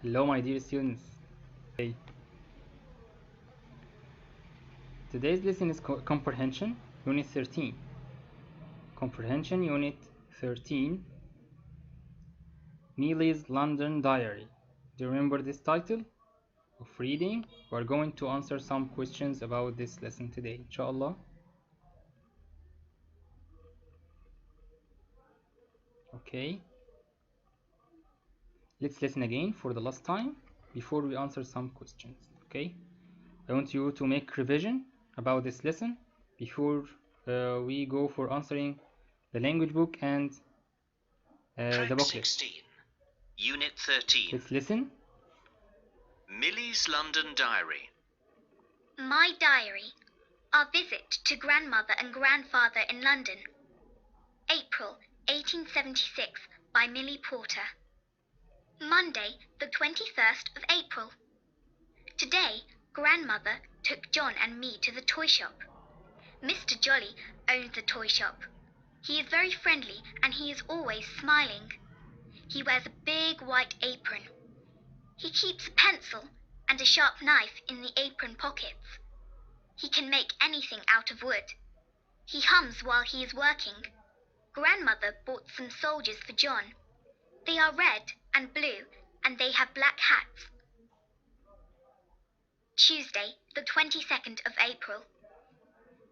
Hello, my dear students. Okay. Today's lesson is Comprehension, Unit 13. Comprehension, Unit 13, Neely's London Diary. Do you remember this title of reading? We are going to answer some questions about this lesson today, inshallah. Okay. Let's listen again for the last time before we answer some questions. Okay. I want you to make revision about this lesson before we go for answering the language book and the booklet. 16, Unit 13. Let's listen. Millie's London Diary. My diary. Our visit to grandmother and grandfather in London. April 1876 by Millie Porter. Monday, the 21st of April. Today, grandmother took John and me to the toy shop. Mr. Jolly owns the toy shop. He is very friendly and he is always smiling. He wears a big white apron. He keeps a pencil and a sharp knife in the apron pockets. He can make anything out of wood. He hums while he is working. Grandmother bought some soldiers for John. They are red and blue and they have black hats. Tuesday, the 22nd of April.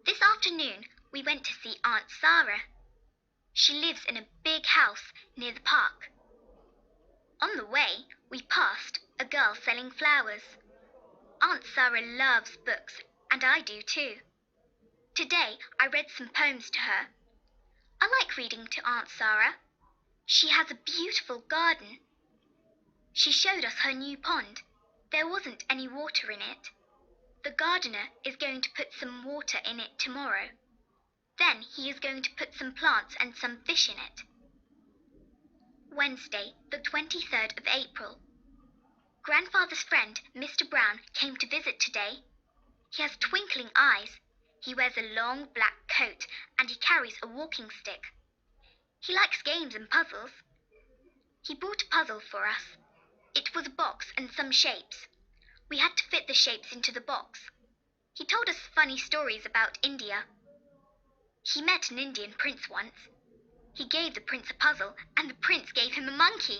This afternoon we went to see Aunt Sarah. She lives in a big house near the park. On the way, we passed a girl selling flowers. Aunt Sarah loves books, and I do too. Today, I read some poems to her. I like reading to Aunt Sarah. She has a beautiful garden. She showed us her new pond. There wasn't any water in it. The gardener is going to put some water in it tomorrow. Then he is going to put some plants and some fish in it. Wednesday, the 23rd of April. Grandfather's friend, Mr. Brown, came to visit today. He has twinkling eyes. He wears a long black coat and he carries a walking stick. He likes games and puzzles. He bought a puzzle for us. It was a box and some shapes. We had to fit the shapes into the box. He told us funny stories about India. He met an Indian prince once. He gave the prince a puzzle, and the prince gave him a monkey.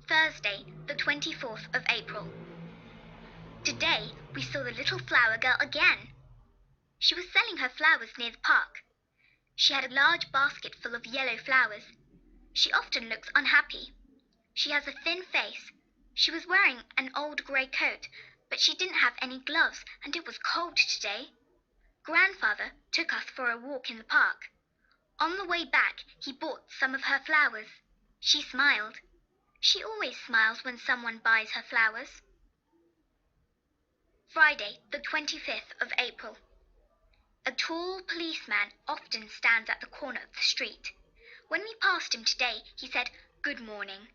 Thursday, the 24th of April. Today, we saw the little flower girl again. She was selling her flowers near the park. She had a large basket full of yellow flowers. She often looks unhappy. She has a thin face. She was wearing an old grey coat, but she didn't have any gloves, and it was cold today. Grandfather took us for a walk in the park. On the way back, he bought some of her flowers. She smiled. She always smiles when someone buys her flowers. Friday, the 25th of April. A tall policeman often stands at the corner of the street. When we passed him today, he said, "Good morning,"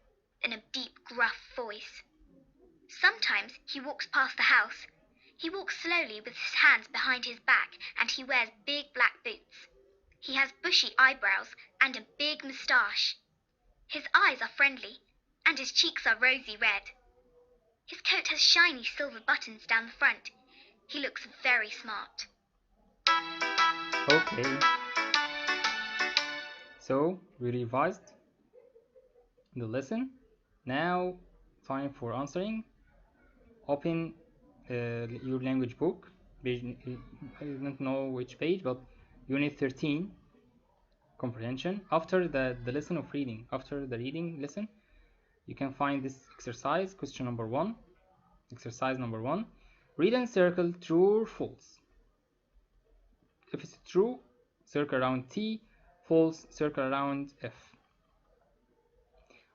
in a deep, gruff voice. Sometimes he walks past the house. He walks slowly with his hands behind his back and he wears big black boots. He has bushy eyebrows and a big moustache. His eyes are friendly and his cheeks are rosy red. His coat has shiny silver buttons down the front. He looks very smart. Okay. So, we revised the lesson. Now, time for answering. Open your language book. Page, I don't know which page, but Unit 13, Comprehension. After the lesson of reading, after the reading lesson, you can find this exercise, question number 1. Exercise number 1. Read and circle true or false. If it's true, circle around T. False, circle around F.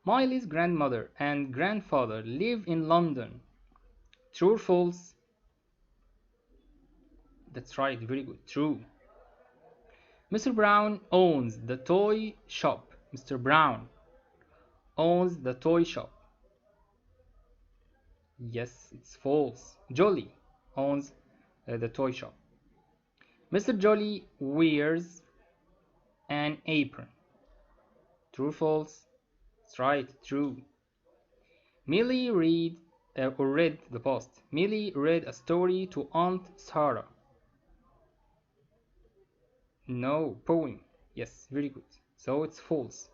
Miley's grandmother and grandfather live in London. True or false? That's right, very good. True. Mr. Brown owns the toy shop. Mr. Brown owns the toy shop. Yes, it's false. Jolly owns the toy shop. Mr. Jolly wears an apron. True or false? That's right, true. Millie read the past. Millie read a story to Aunt Sarah. No, poem. Yes, very good. So it's false.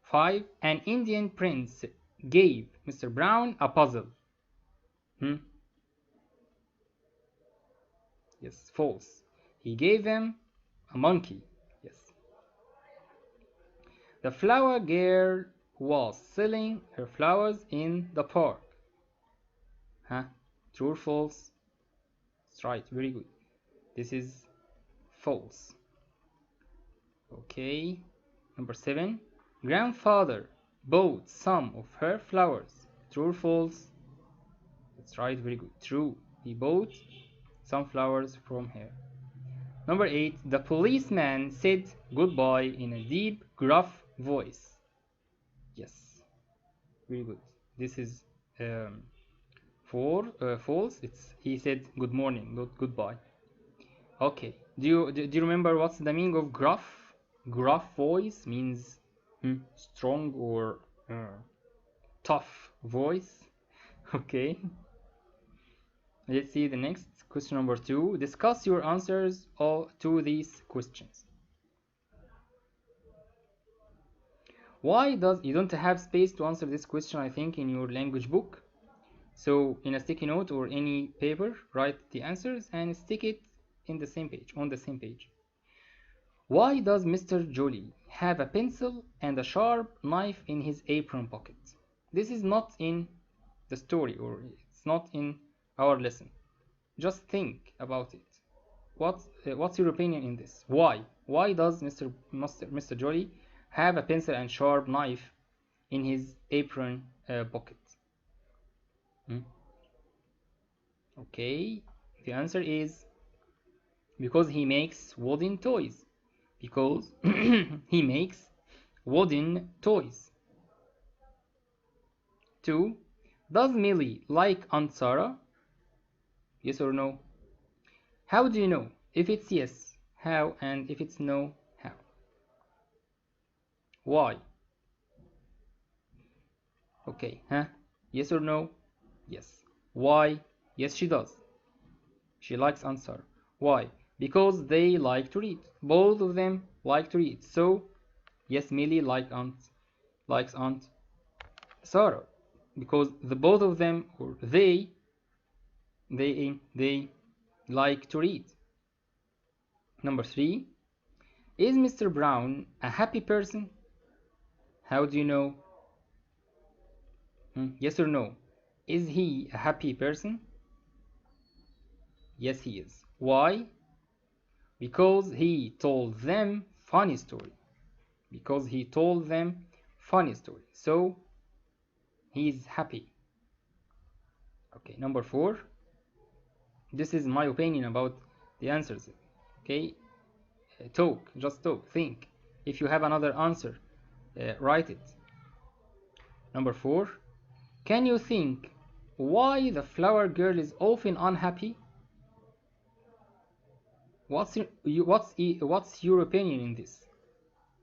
5. An Indian prince gave Mr. Brown a puzzle. Yes, false. He gave him a monkey. Yes. The flower girl was selling her flowers in the park. True or false? That's right, very good. This is false. Okay. Number 7. Grandfather bought some of her flowers. True or false? That's right, very good. True. He bought some flowers from her. Number 8. The policeman said goodbye in a deep, gruff voice. Yes, very good. This is false. He said good morning, not goodbye. Okay. Do you remember what's the meaning of gruff? Gruff voice means strong or tough voice. Okay. Let's see the next question. Number 2. Discuss your answers to these questions. Why does you don't have space to answer this question, I think, in your language book? So in a sticky note or any paper, write the answers and stick it in the same page, on the same page. Why does Mr. Jolly have a pencil and a sharp knife in his apron pocket? This is not in the story, or it's not in our lesson. Just think about it. What's your opinion in this? Why does Mr. Jolly have a pencil and sharp knife in his apron pocket? Okay, the answer is because he makes wooden toys. Because he makes wooden toys. 2. Does Millie like Aunt Sarah? Yes or no? How do you know? If it's yes, how? And if it's no, how? Why? Okay, Yes or no? Yes. Why? Yes, she does. She likes Aunt Sarah. Why? Because they like to read. Both of them like to read. So, yes, Millie likes Aunt Sarah. Because the both of them, or they like to read. Number 3. Is Mr. Brown a happy person? How do you know? Yes or no? Is he a happy person? Yes, he is. Why? Because he told them funny story. So he's happy. Okay, number 4. This is my opinion about the answers. Okay, just talk, think. If you have another answer, write it. Number 4. Can you think why the flower girl is often unhappy? What's your opinion in this?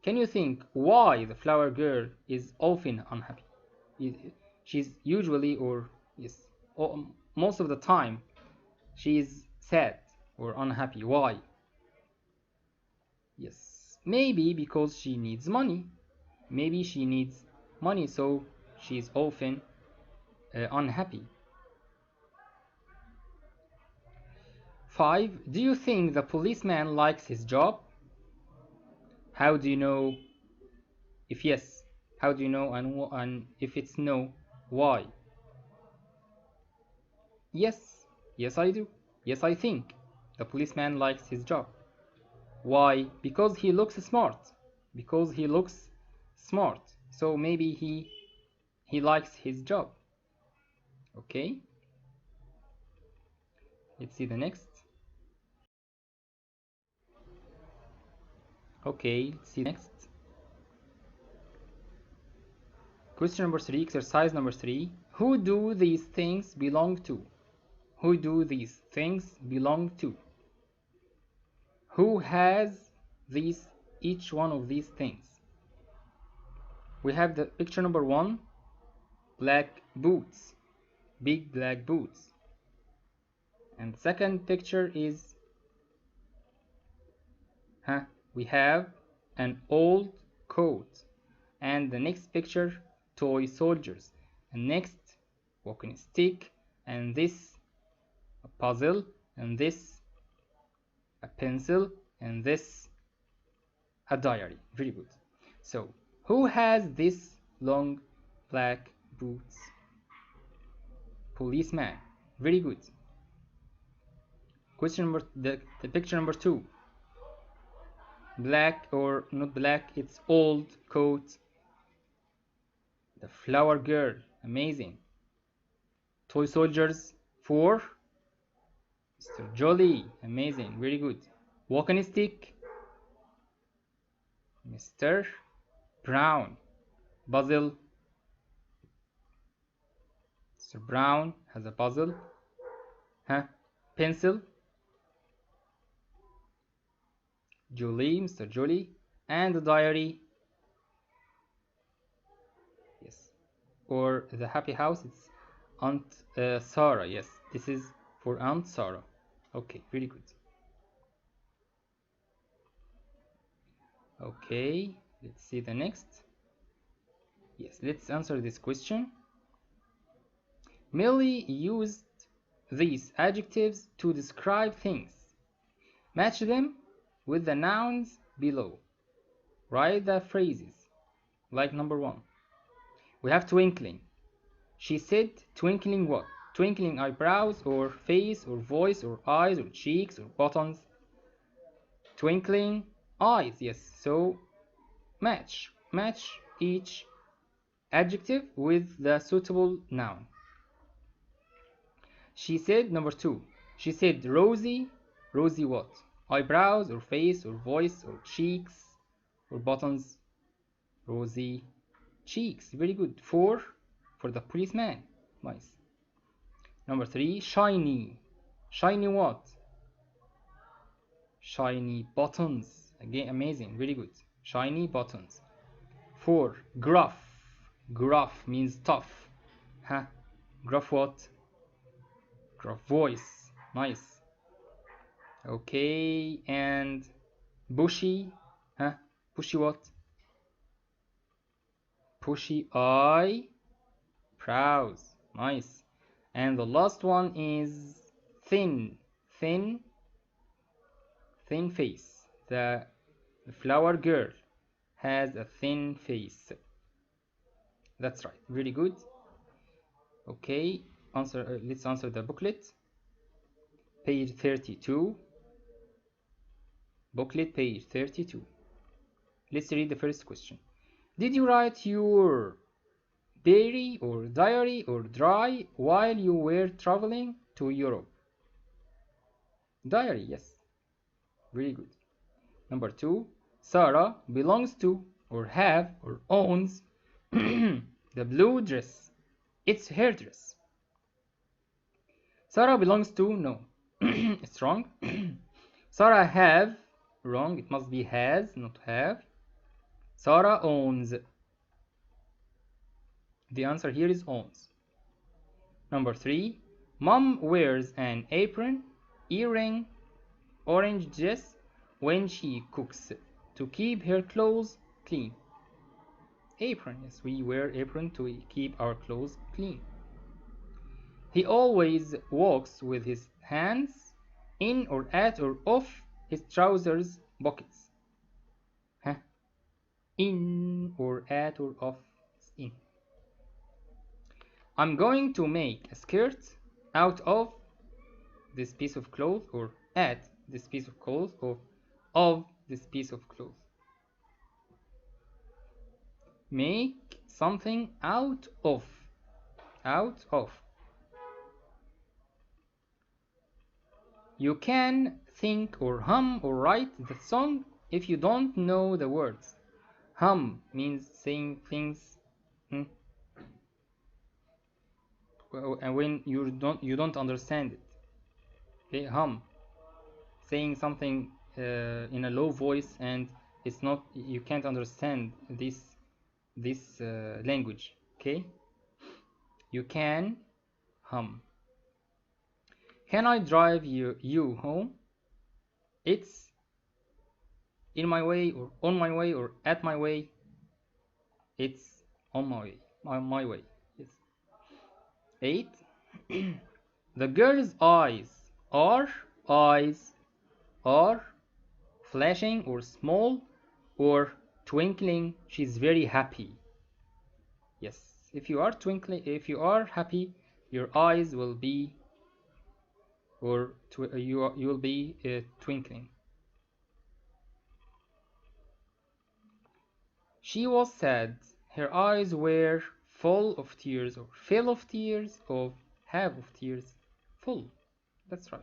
Can you think why the flower girl is often unhappy? She's usually, or yes, most of the time, she is sad or unhappy. Why? Yes, maybe because she needs money. Maybe she needs money, so she's often unhappy. 5. Do you think the policeman likes his job? How do you know? If yes, how do you know? And if it's no, why? Yes I do. Yes, I think the policeman likes his job. Why? Because he looks smart. So maybe he likes his job. Okay, let's see the next. Okay, let's see next. Question number 3, exercise number 3. Who do these things belong to? Who do these things belong to? Who has each one of these things? We have the picture number 1. black boots, big black boots. And second picture is we have an old coat. And the next picture, toy soldiers. And next, walking stick. And this, a puzzle. And this, a pencil. And this, a diary. Very good. So, who has this long black boots? Policeman. Very good. Question number, the picture number 2. Black or not black, it's old coat. The flower girl. Amazing. Toy soldiers. 4. Mr. Jolly. Amazing. Very good. Walking stick. Mr. Brown. Puzzle. Mr. Brown has a puzzle. Pencil. Jolly, Mr. Jolly. And the diary. Yes. Or the happy house, it's Aunt Sarah. Yes, this is for Aunt Sarah. Okay, very good. Okay, let's see the next. Yes, let's answer this question. Millie used these adjectives to describe things. Match them with the nouns below. Write the phrases. Like number 1. We have twinkling. She said twinkling what? Twinkling eyebrows or face or voice or eyes or cheeks or buttons. Twinkling eyes, yes. So match each adjective with the suitable noun. She said, number 2. She said rosy. Rosy what? Eyebrows or face or voice or cheeks or buttons. Rosy cheeks. Very good. 4 for the policeman. Nice. Number 3. Shiny. Shiny what? Shiny buttons. Again, amazing. Very good. Shiny buttons. 4. Gruff. Gruff means tough. Gruff what? Gruff voice. Nice. Okay, and bushy. Bushy what? Bushy eye. Brows. Nice. And the last one is thin. Thin face. The flower girl has a thin face. That's right. Very good. Okay, let's answer the booklet. Page 32. Booklet, page 32. Let's read the first question. Did you write your diary or dry while you were traveling to Europe? Diary, yes. Very good. Number 2. Sarah belongs to or have or owns the blue dress. It's her dress. Sarah belongs to, no. It's wrong. Sarah have, wrong. It must be has, not have. Sarah owns. The answer here is owns. Number 3. Mom wears an apron, earring, orange dress when she cooks to keep her clothes clean. Apron, yes, we wear apron to keep our clothes clean. He always walks with his hands in or at or off his trousers pockets. In or at or off, in. I'm going to make a skirt out of this piece of cloth, or at this piece of cloth, or of this piece of cloth. Make something out of. Out of. You can think or hum or write the song if you don't know the words. Hum means saying things, and when you don't understand it. Okay, hum, saying something in a low voice, and it's not, you can't understand this language. Okay. You can hum. Can I drive you home? It's in my way or on my way or at my way. It's on my way. My way. Yes. 8. The girl's eyes are flashing or small or twinkling. She's very happy. Yes. If you are twinkling, if you are happy, your eyes will be or you will be twinkling. She was sad. Her eyes were full of tears, or full of tears, or half of tears. Full. That's right.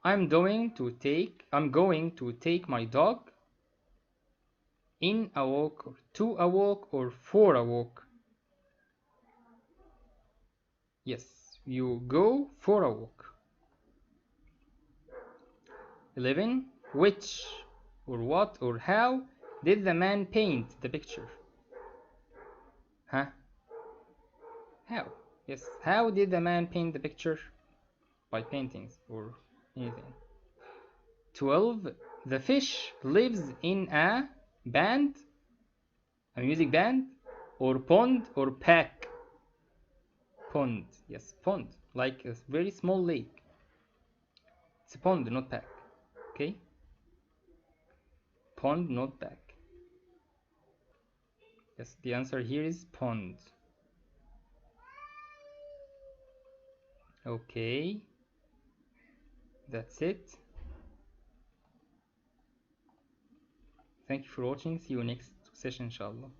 I'm going to take my dog in a walk, or to a walk, or for a walk. Yes, you go for a walk. 11. Which or what or how did the man paint the picture? Huh? How? Yes, how did the man paint the picture? By paintings or anything. 12. The fish lives in a band, a music band, or pond or pack. Pond, yes, pond, like a very small lake. It's a pond, not pack. Okay? Pond, not pack. Yes, the answer here is pond. Okay, that's it. Thank you for watching. See you next session, inshallah.